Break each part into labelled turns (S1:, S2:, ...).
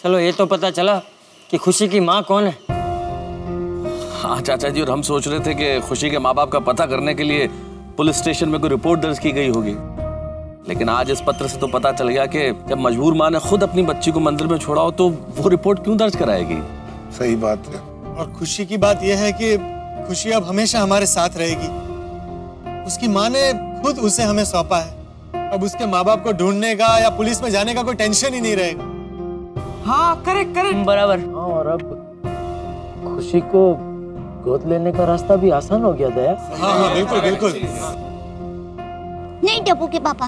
S1: चलो ये तो पता चला कि खुशी की माँ कौन है।
S2: हाँ चाचा जी, और हम सोच रहे थे कि खुशी के माँ बाप का पता करने के लिए पुलिस स्टेशन में कोई रिपोर्ट दर्ज की गई होगी, लेकिन आज इस पत्र से तो पता चल गया कि जब मजबूर माँ ने खुद अपनी बच्ची को मंदिर में छोड़ा हो तो वो रिपोर्ट क्यों दर्ज कराएगी।
S3: सही बात है।
S4: और खुशी की बात यह है कि खुशी अब हमेशा हमारे साथ रहेगी। उसकी माँ ने खुद उसे हमें सौंपा है। अब उसके माँ बाप को ढूंढने का या पुलिस में जाने का कोई टेंशन ही नहीं रहेगा।
S5: हाँ करेक्ट करेक्ट
S1: बराबर।
S6: हाँ, और अब खुशी को गोद लेने का रास्ता भी आसान हो गया दया।
S4: हाँ हाँ बिल्कुल बिल्कुल।
S7: नहीं टप्पू के पापा,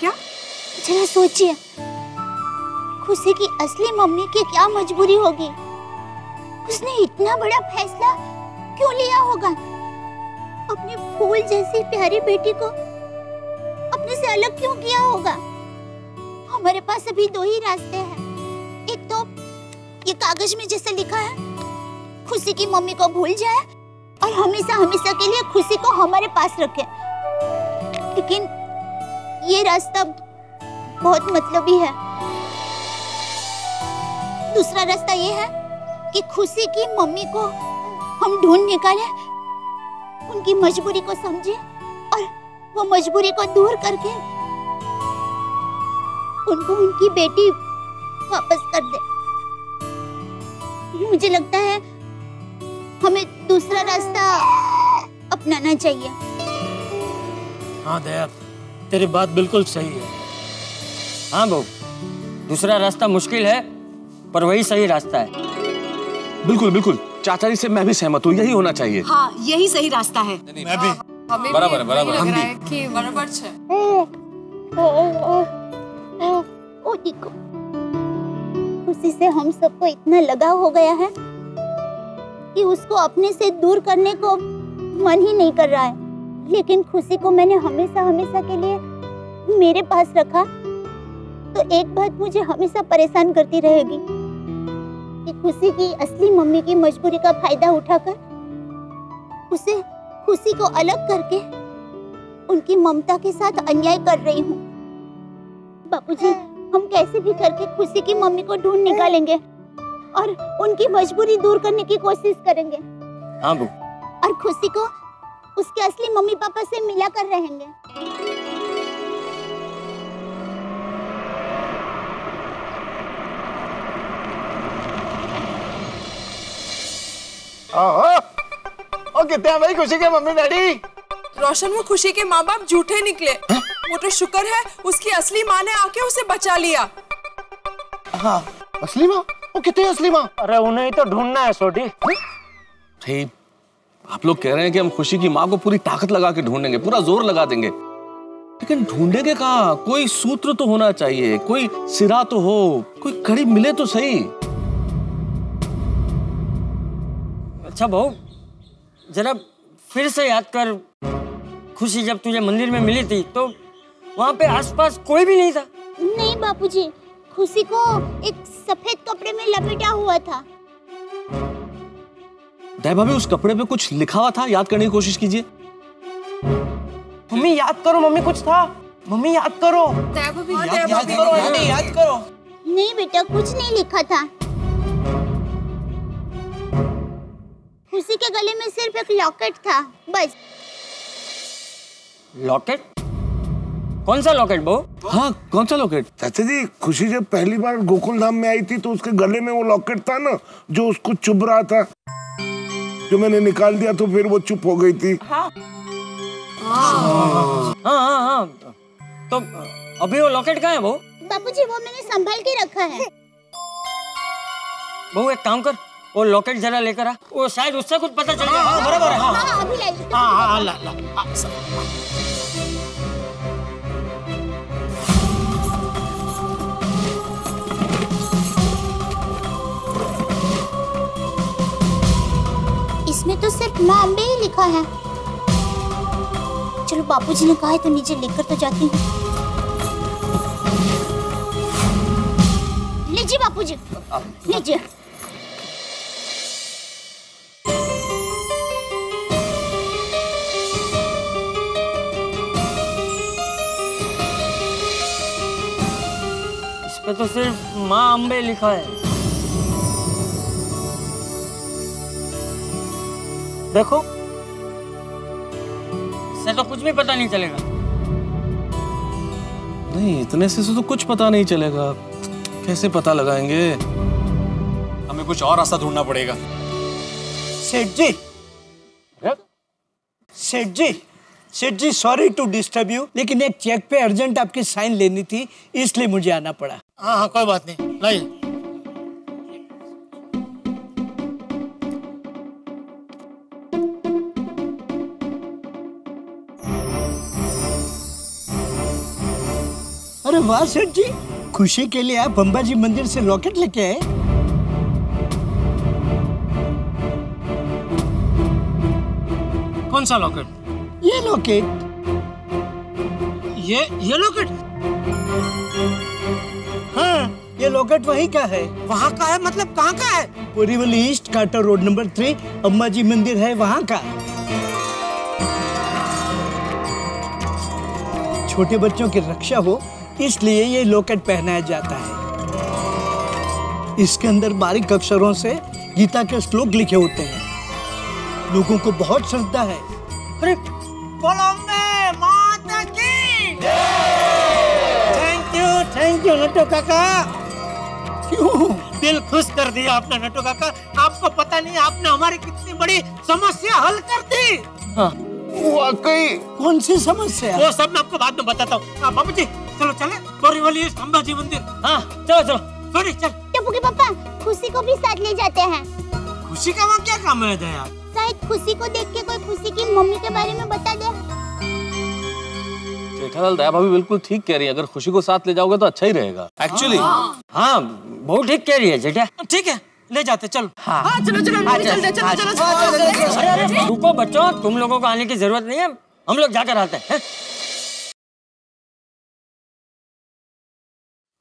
S5: क्या?
S7: जरा सोचिए, खुशी की असली मम्मी की क्या मजबूरी होगी। उसने इतना बड़ा फैसला क्यों लिया होगा? अपने फूल जैसी प्यारी बेटी को अपने से अलग क्यों किया होगा? हमारे पास अभी दो ही रास्ते हैं। एक तो ये कागज में जैसे लिखा है, खुशी की मम्मी को भूल जाए और हमेशा हमेशा के लिए खुशी को हमारे पास रखे। लेकिन ये रास्ता बहुत मतलबी है। दूसरा रास्ता ये है कि खुशी की मम्मी को हम ढूंढ निकाले, उनकी मजबूरी को समझे और वो मजबूरी को दूर करके उनको उनकी बेटी वापस कर दे। मुझे लगता है हमें दूसरा रास्ता अपनाना चाहिए।
S6: हाँ दया, तेरी बात बिल्कुल सही है।
S1: हाँ बहू, दूसरा रास्ता मुश्किल है पर वही सही रास्ता है।
S2: बिल्कुल बिल्कुल, चाचा जी से मैं भी सहमत हूँ, यही होना चाहिए।
S5: हाँ यही सही रास्ता है।
S4: मैं भी।
S5: हमें
S2: बराबर है,
S5: भी
S2: बराबर।
S5: लग रहा है कि बराबर है।
S7: ओ देखो, खुशी से हम सबको इतना लगाव हो गया है कि उसको अपने से दूर करने को मन ही नहीं कर रहा है। लेकिन खुशी को मैंने हमेशा हमेशा के लिए मेरे पास रखा तो एक बात मुझे हमेशा परेशान करती रहेगी कि खुशी की असली मम्मी की मजबूरी का फायदा उठाकर उसे खुशी को अलग करके उनकी ममता के साथ अन्याय कर रही हूँ। बापूजी, हम कैसे भी करके खुशी की मम्मी को ढूंढ निकालेंगे और उनकी मजबूरी दूर करने की कोशिश करेंगे।
S1: हाँ बहू।
S7: और खुशी को उसके असली मम्मी पापा से मिला कर रहेंगे।
S3: ओ कितने हैं भाई खुशी के मम्मी डैडी?
S5: रोशन, वो खुशी के माँ बाप झूठे निकले। वो तो शुक्र है उसकी असली माँ ने आके उसे बचा लिया।
S3: हाँ असली माँ? वो कितने असली माँ?
S6: अरे उन्हें ही तो ढूंढना है छोटी।
S2: भाई आप लोग कह रहे हैं कि हम खुशी की माँ को पूरी ताकत लगा के ढूंढेंगे, पूरा जोर लगा देंगे, लेकिन ढूंढेंगे कहाँ? कोई सूत्र तो होना चाहिए, कोई सिरा तो हो, कोई कड़ी मिले तो सही।
S1: अच्छा बहू, जरा फिर से याद कर, खुशी जब तुझे मंदिर में मिली थी तो वहाँ पे आसपास कोई भी नहीं था।
S7: नहीं बापूजी, खुशी को एक सफेद कपड़े में लपेटा हुआ था।
S2: दया भाभी, उस कपड़े पे कुछ लिखा हुआ था, याद करने की कोशिश कीजिए।
S5: मम्मी याद करो, मम्मी कुछ था। मम्मी याद करो। याद करो।
S7: नहीं बेटा, कुछ नहीं लिखा था। खुशी के गले में सिर्फ एक लॉकेट था, बस।
S1: लॉकेट? कौन सा लॉकेट बहू?
S2: हाँ कौन सा लॉकेट?
S3: चाचा जी, खुशी जब पहली बार गोकुल धाम में आई थी तो उसके गले में वो लॉकेट था ना जो उसको चुभ रहा था, जो मैंने निकाल दिया तो फिर वो चुप हो गई थी।
S1: हाँ हाँ हाँ। तो अभी वो लॉकेट कहाँ है बहू?
S7: बापूजी, वो मैंने संभाल के रखा है।
S1: बहू एक काम कर, वो लॉकेट जरा लेकर आ, वो शायद उससे कुछ पता चल जाए।
S6: हाँ बराबर है। हाँ
S7: हाँ अभी लाई।
S6: हाँ ला।
S7: इसमें तो सिर्फ माँ अम्बे ही लिखा है। चलो बापूजी ने कहा है तो नीचे लिखकर तो जाती हूँ। लीजिए बापूजी, लीजिए।
S1: पे तो सिर्फ माँ अम्बे लिखा है।
S6: देखो,
S1: इससे तो कुछ भी पता नहीं चलेगा।
S2: नहीं, इतने से तो कुछ पता नहीं चलेगा। कैसे पता लगाएंगे?
S4: हमें कुछ और रास्ता ढूंढना पड़ेगा।
S8: सेठ जी सॉरी टू डिस्टर्ब यू, लेकिन एक चेक पे अर्जेंट आपकी साइन लेनी थी, इसलिए मुझे आना पड़ा।
S6: हाँ हाँ कोई बात नहीं, लाइए।
S8: अरे वाह सेठ जी, खुशी के लिए आप अंबाजी मंदिर से लॉकेट लेके आए।
S6: कौन सा लॉकेट?
S8: ये लॉकेट।
S6: ये लॉकेट?
S8: हाँ, ये लॉकेट वहीं का है।
S6: वहाँ का है? मतलब कहाँ का है?
S8: Borivali east Carter road number 3 Ambaji मंदिर है, वहाँ का। छोटे बच्चों की रक्षा हो इसलिए ये लॉकेट पहनाया जाता है। इसके अंदर बारीक अक्षरों से गीता के श्लोक लिखे होते हैं। लोगों को बहुत श्रद्धा है।
S6: अरे माता की थैंक यू नट्टू काका।
S8: क्यों?
S6: दिल खुश कर दिया आपने नट्टू काका। आपको पता नहीं आपने हमारी कितनी बड़ी समस्या हल कर दी।
S1: हाँ
S3: वाकई।
S8: कौन सी समस्या?
S6: वो सब मैं आपको बाद में बताता हूँ। बाबू जी चलो चले बोरीवली अंबाजी मंदिर।
S1: हाँ चलो चलो।
S6: सॉरी चल।
S7: टप्पू के पापा खुशी को भी साथ ले जाते हैं।
S6: खुशी का वहाँ क्या काम है यार?
S7: शायद खुशी को देख के कोई खुशी की मम्मी के बारे में बता दे।
S2: जेठालाल, दया भाभी बिल्कुल ठीक कह रही है। अगर खुशी को साथ ले जाओगे तो अच्छा ही रहेगा।
S1: एक्चुअली हाँ बहुत ठीक कह रही है जेठा।
S6: ठीक है ले जाते चलो।
S5: हाँ चलो चलो चलते चलो चलो।
S1: अरे रुको बच्चों, तुम लोगों को आने की जरूरत नहीं है, हम लोग जाकर आते हैं।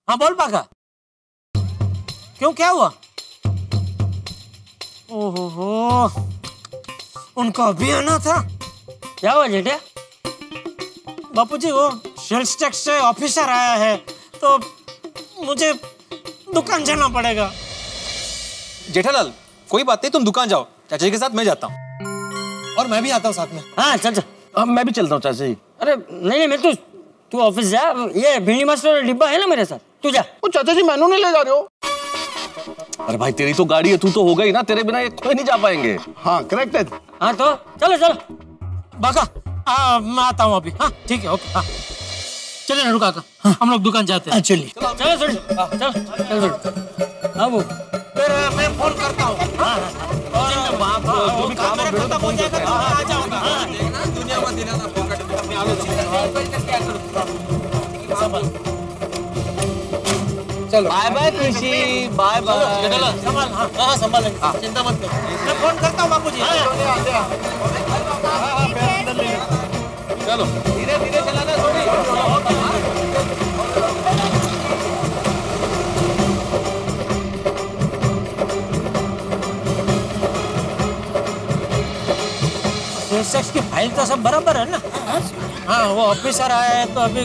S6: हाँ बोल पाका, क्यों क्या हुआ? ओहो उनको अभी आना था।
S1: क्या हुआ जेठा?
S6: बापूजी वो सेल्स टैक्स से ऑफिसर आया है तो मुझे दुकान जाना पड़ेगा।
S4: जेठालाल कोई बात नहीं, तुम दुकान जाओ, चाचा जी के साथ मैं जाता हूँ। और मैं भी आता हूँ साथ में।
S1: हाँ चल चल।
S2: मैं भी चलता हूँ चाचा जी।
S1: अरे नहीं मैं तू ऑफिस जा, ये भिंडी मास्टर डिब्बा है ना मेरे साथ, तू जा।
S3: वो चाचा जी मैनू नहीं ले जा रहे हो?
S2: अरे भाई तेरी तो गाड़ी है, तू तो होगा ही ना, तेरे बिना ये कोई नहीं जा पाएंगे।
S3: हाँ करेक्ट है।
S1: हाँ तो चलो चलो।
S6: बाका मैं आता हूँ अभी। हाँ ठीक है ओके। हाँ चले ना रुका का। हम लोग दुकान जाते हैं।
S8: चलिए
S1: चलो चल चल। अब
S6: फिर मैं फोन करता हूँ। हाँ और जो भी काम मेरा खत्म हो जाएगा तो मैं आ जाऊँगा। दुनिया में दिना ना पॉकेट में अपनी आलोचना।
S2: चलो बाय बाय खुशी, बाय बाय।
S6: संभाल। हाँ संभालेंगे, चिंता मत करो। मैं फोन करता हूँ बापूजी।
S2: चलो धीरे धीरे चलाना थोड़ी।
S6: सेक्स की फाइल तो सब बराबर है ना? हाँ वो ऑफिसर आया है तो अभी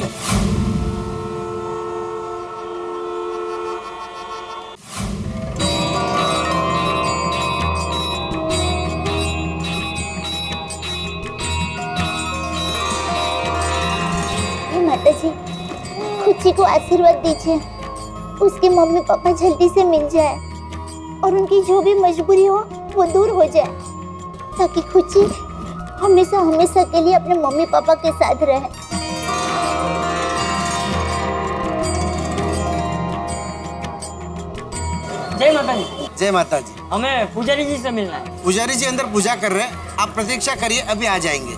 S7: माता जी खुशी को आशीर्वाद दीजिए, उसके मम्मी पापा जल्दी से मिल जाए और उनकी जो भी मजबूरी हो वो दूर हो जाए, ताकि खुशी हमेशा हमेशा के लिए अपने मम्मी पापा के साथ रहे।
S1: जय माता जी।
S9: जय माता जी।
S1: हमें पुजारी जी से मिलना है।
S9: पुजारी जी अंदर पूजा कर रहे हैं, आप प्रतीक्षा करिए, अभी आ जाएंगे।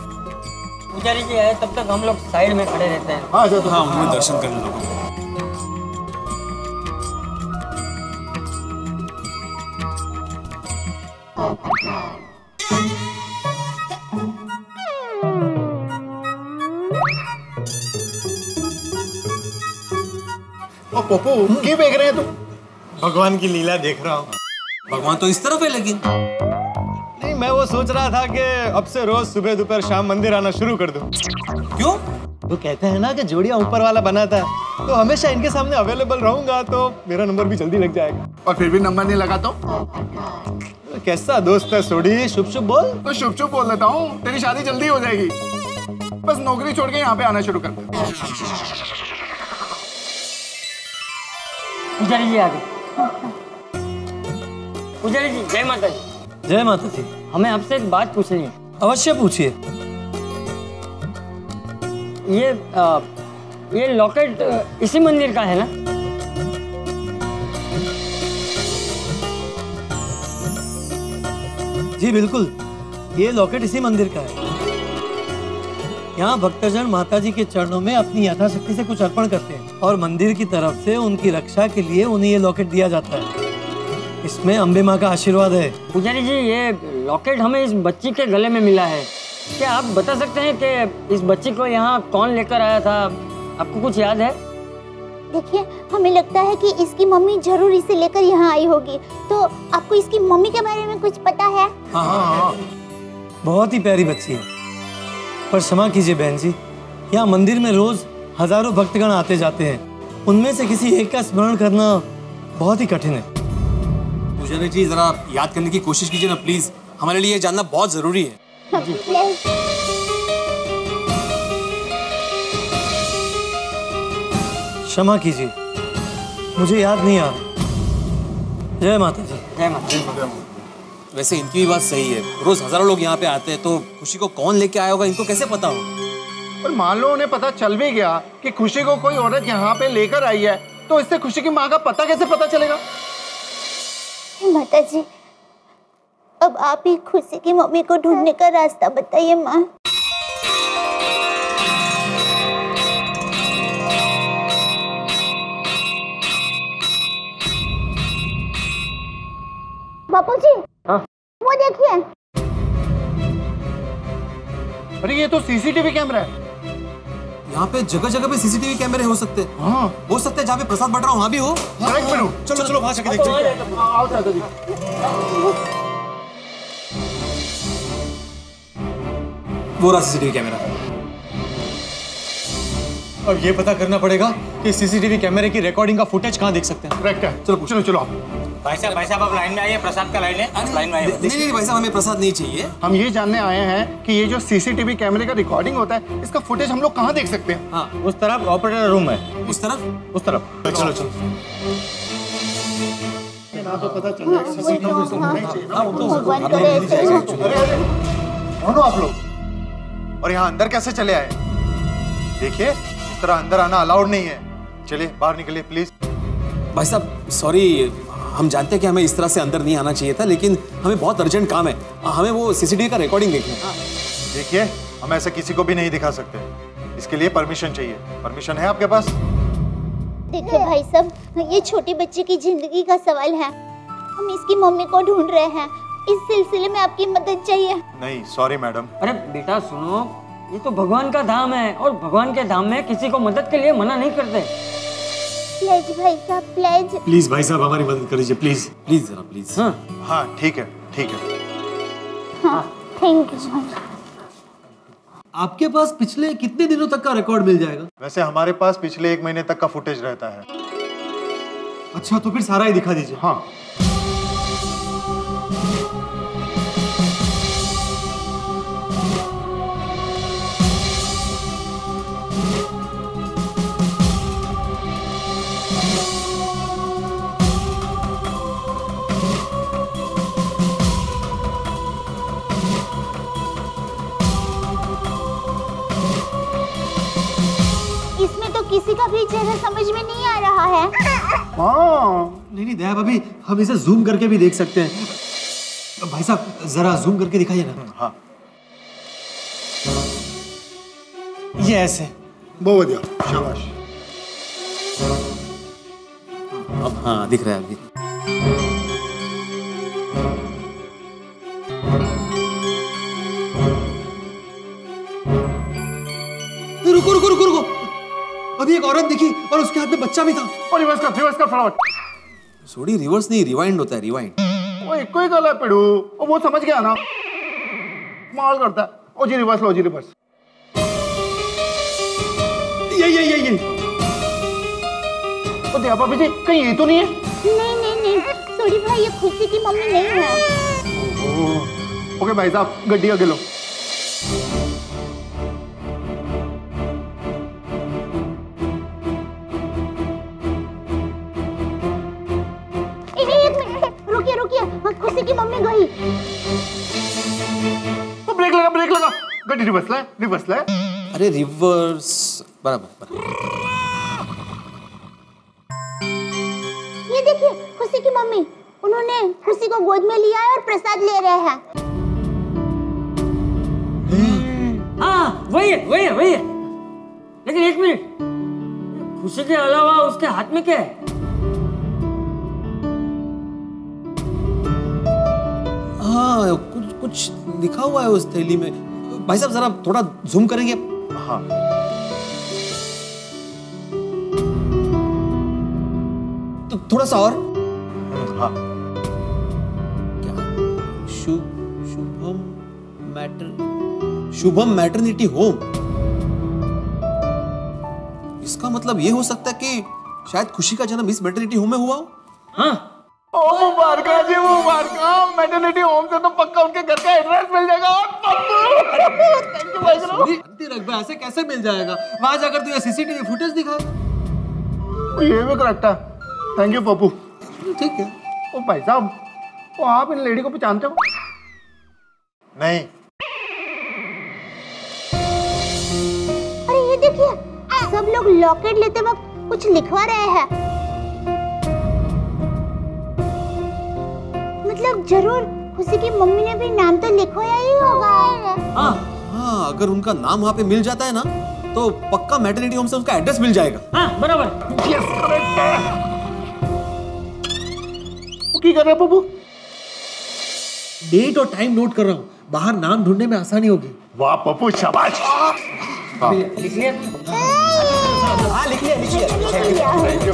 S1: पुजारी जी आए तब तक हम लोग साइड में खड़े रहते हैं।
S4: हाँ उन्हें दर्शन कर लो।
S3: पप्पू क्यों देख रहे हैं तुम?
S4: भगवान की लीला देख रहा हूँ।
S9: भगवान तो इस तरफ है, लेकिन
S4: नहीं मैं वो सोच रहा था कि अब से रोज सुबह दोपहर शाम मंदिर आना शुरू कर दूं।
S9: क्यों?
S4: वो कहते हैं ना कि जोड़ियां ऊपर वाला बनाता है, तो हमेशा इनके सामने अवेलेबल रहूंगा तो मेरा नंबर भी जल्दी लग जाएगा।
S10: और फिर भी नंबर नहीं लगा तो
S4: कैसा दोस्त है सोडी, शुभ शुभ बोल।
S10: तो शुभ शुभ बोल देता हूँ, तेरी शादी जल्दी हो जाएगी। बस नौकरी छोड़ के यहाँ पे आना शुरू कर दे।
S1: पुजारी जी आ गए। पुजारी जी जय माता जी।
S8: जय माता जी।
S1: हमें आपसे एक बात पूछनी है।
S8: अवश्य पूछिए।
S1: ये लॉकेट इसी मंदिर का है ना?
S8: जी बिल्कुल, ये लॉकेट इसी मंदिर का है। यहाँ भक्तजन माता जी के चरणों में अपनी यथाशक्ति से कुछ अर्पण करते हैं और मंदिर की तरफ से उनकी रक्षा के लिए उन्हें ये लॉकेट दिया जाता है। इसमें अम्बे माँ का आशीर्वाद है।
S1: पुजारी जी, ये लॉकेट हमें इस बच्ची के गले में मिला है। क्या आप बता सकते हैं कि इस बच्ची को यहाँ कौन लेकर आया था? आपको कुछ याद है?
S7: देखिए, हमें लगता है कि इसकी मम्मी जरूर इसे लेकर यहाँ आई होगी। तो आपको इसकी मम्मी के बारे में कुछ पता है?
S8: हाँ, बहुत ही प्यारी बच्ची है। पर क्षमा कीजिए बहन जी, यहाँ मंदिर में रोज हजारों भक्तगण आते जाते हैं। उनमें से किसी एक का स्मरण करना बहुत ही कठिन है।
S6: पुजारी जी, जरा याद करने की कोशिश कीजिए ना प्लीज, हमारे लिए जानना बहुत जरूरी है।
S8: क्षमा कीजिए, मुझे याद नहीं आ रहा। जय माता जी।
S1: जय माता।
S6: वैसे इनकी भी बात सही है, रोज हजारों लोग यहाँ पे आते हैं, तो खुशी को कौन लेके आया होगा इनको कैसे पता हो?
S10: पर मान लो उन्हें पता चल भी गया कि खुशी को कोई औरत यहाँ पे लेकर आई है, तो इससे खुशी की माँ का पता कैसे पता चलेगा?
S7: माता जी, अब आप ही खुशी की मम्मी को ढूंढने का रास्ता बताइए माँ। बापू जी,
S1: हाँ?
S7: वो देखिए।
S10: अरे ये तो सीसीटीवी कैमरा है।
S6: यहाँ पे जगह जगह पे सीसीटीवी कैमरे हो सकते हैं।
S10: हाँ,
S6: हो सकता है जहाँ पे प्रसाद बट रहा हो वहाँ भी हो।
S4: चलो चलो वहां जाके देखते हैं।
S10: आओ दादा जी।
S6: वो रहा सीसीटीवी कैमरा।
S4: अब ये पता करना पड़ेगा कि सीसीटीवी कैमरे की रिकॉर्डिंग का फुटेज कहाँ देख सकते हैं।
S10: करेक्ट है। चलो चलो चलो।
S6: भाई साहब आप लाइन में आइए, प्रसाद का लाइन है। लाइन में आइए। नहीं भाई साहब, हमें प्रसाद नहीं चाहिए।
S10: हम ये जानने आए हैं कि ये जो सीसीटीवी कैमरे का रिकॉर्डिंग होता है, इसका फुटेज हम लोग कहाँ देख सकते हैं?
S6: हाँ,
S8: उस तरफ ऑपरेटर रूम है।
S6: उस तरफ?
S10: उस तरफ। चलो चलो। तो पता चल जाएगा।
S7: भगवान करे ऐसे ही हो।
S10: कौन हो आप लोग? और यहाँ अंदर कैसे चले आए? देखिए, इस तरह अंदर आना अलाउड नहीं है। चलिए बाहर निकलिए प्लीज।
S6: भाई साहब सॉरी, हम जानते हैं कि हमें इस तरह से अंदर नहीं आना चाहिए था, लेकिन हमें बहुत अर्जेंट काम है। हमें वो सीसीटीवी का रिकॉर्डिंग देखना है।
S10: देखिए, हम ऐसे किसी को भी नहीं दिखा सकते, इसके लिए परमिशन चाहिए। परमिशन है आपके पास?
S7: देखिए भाई साहब, ये छोटी बच्ची की जिंदगी का सवाल है। हम इसकी मम्मी को ढूंढ रहे हैं। इस सिलसिले में आपकी मदद चाहिए।
S10: नहीं, सॉरी मैडम।
S1: अरे बेटा सुनो, ये तो भगवान का धाम है और भगवान के धाम में किसी को मदद के लिए मना नहीं करते।
S7: प्लीज भाई साहब, प्लीज।
S4: प्लीज भाई साहब हमारी मदद कर दीजिए, प्लीज
S6: प्लीज जरा प्लीज।
S10: हाँ ठीक है, ठीक है।
S7: हाँ, थैंक यू।
S4: आपके पास पिछले कितने दिनों तक का रिकॉर्ड मिल जाएगा?
S10: वैसे हमारे पास पिछले 1 महीने तक का फुटेज रहता है।
S4: अच्छा, तो फिर सारा ही दिखा दीजिए।
S10: हाँ।
S7: इसमें तो किसी का भी चेहरा समझ में नहीं आ रहा है।
S10: हाँ।
S4: नहीं दया भाभी, हम इसे जूम करके भी देख सकते हैं। भाई साहब जरा जूम करके दिखाइए ना।
S10: हाँ।
S4: ये ऐसे।
S10: बहुत बढ़िया, शाबाश।
S6: अब हाँ दिख रहा है अभी।
S4: रुको रुको रुको रुको, अभी एक औरत दिखी और उसके हाथ में बच्चा भी था।
S10: और रिवर्स कर फटाफट।
S6: सोडी रिवर्स नहीं, रिवाइंड होता है, रिवाइंड।
S10: वो एक को ही गला पिड़ू, वो समझ गया ना, माल करता है। ओ जी रिवर्स लो, जी रिवर्स। यही। तो दया भाभी जी कहीं ये तो नहीं है?
S7: नहीं, सॉरी भाई, ये खुशी की मम्मी नहीं है।
S10: ओके भाई साहब, गड्डी आगे लो।
S7: एक मिनट, रुकिए, खुशी की मम्मी गई।
S10: ब्रेक लगा, गड्डी रिवर्स ला।
S6: अरे रिवर्स, बराबर।
S7: ये देखिए, खुशी की मम्मी, उन्होंने खुशी को गोद में लिया है और प्रसाद ले रहे हैं।
S1: हाँ, वही है। लेकिन एक मिनट, खुशी के अलावा उसके हाथ में क्या है?
S6: हाँ, कुछ लिखा हुआ है उस थैली में। भाई साहब जरा थोड़ा जूम करेंगे?
S10: हाँ।
S6: तो थोड़ा सा और।
S10: हाँ।
S6: क्या? Shubham maternity home. इसका मतलब ये हो सकता है कि शायद खुशी का जन्म इस मैटरनिटी होम में हुआ हो।
S1: हाँ,
S10: मुबारक जी, मुबारक। मैटरनिटी होम से तो पक्का उनके घर का एड्रेस मिल जाएगा। थैंक यू भाई साहब।
S6: ऐसे कैसे मिल जाएगा? वहां जाकर तुझे सीसीटीवी फुटेज दिखा।
S10: ये भी करेक्ट है। Thank you Pappu.
S6: ठीक है।
S10: ओ भाई साहब, वो आप इन लेडी को पहचानते हो? नहीं।
S7: अरे ये देखिए, सब लोग लॉकेट लेते वक्त कुछ लिखवा रहे हैं। मतलब जरूर खुशी की मम्मी ने भी नाम तो लिखवाया ही होगा।
S6: हाँ, अगर उनका नाम वहाँ पे मिल जाता है ना, तो पक्का मैटरनिटी होम से उसका एड्रेस मिल जाएगा।
S1: हाँ, बराबर।
S10: यस, करेक्ट है। वो क्या कर रहे हैं पप्पू?
S6: डेट और टाइम नोट कर रहा हूँ, बाहर नाम ढूंढने में आसानी होगी।
S10: वाह पप्पू, शाबाश।
S1: लिख लिया?
S6: हाँ, लिख लिया।
S10: Thank you.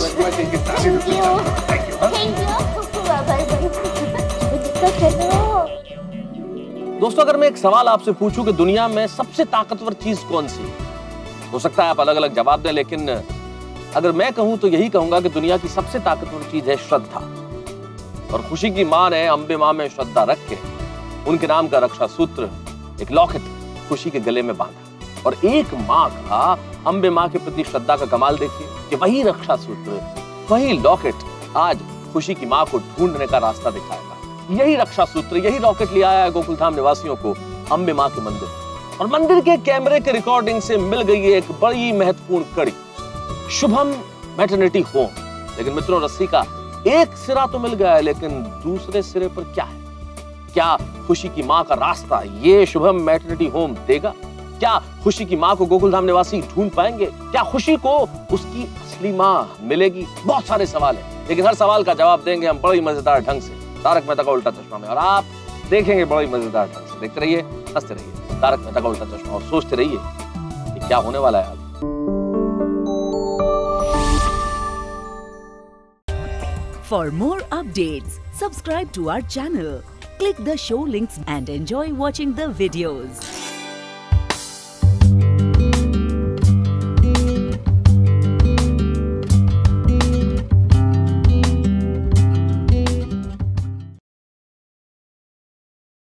S2: दोस्तों, अगर मैं एक सवाल आपसे पूछूं कि दुनिया में सबसे ताकतवर चीज कौन सी है, हो सकता है आप अलग अलग जवाब दें, लेकिन अगर मैं कहूं तो यही कहूंगा कि दुनिया की सबसे ताकतवर चीज है श्रद्धा। और खुशी की मां ने अम्बे मां में श्रद्धा रख के उनके नाम का रक्षा सूत्र, एक लॉकेट, खुशी के गले में बांधा। और एक मां का अम्बे मां के प्रति श्रद्धा का कमाल देखिए कि वही रक्षा सूत्र, वही लॉकेट आज खुशी की मां को ढूंढने का रास्ता दिखाएगा। यही रक्षा सूत्र, यही रॉकेट ले आया है गोकुलधाम निवासियों को अम्बे मां के मंदिर। और मंदिर के कैमरे के रिकॉर्डिंग से मिल गई है एक बड़ी महत्वपूर्ण कड़ी, शुभम मैटरनिटी होम। लेकिन मित्रों, रस्सी का एक सिरा तो मिल गया है, लेकिन दूसरे सिरे पर क्या है? क्या खुशी की मां का रास्ता ये शुभम मैटरनिटी होम देगा? क्या खुशी की मां को गोकुलधाम निवासी ढूंढ पाएंगे? क्या खुशी को उसकी असली मां मिलेगी? बहुत सारे सवाल हैं, लेकिन हर सवाल का जवाब देंगे हम बड़ी मजेदार ढंग से तारक मेहता का उल्टा चश्मा में। और आप देखेंगे बड़ी मजेदार ढंग से। देखते रहिए, हंसते रहिए, तारक मेहता का उल्टा चश्मा, और सोचते रहिए कि क्या होने वाला है आगे।
S11: For more updates, subscribe to our channel, click the show links and enjoy watching the videos.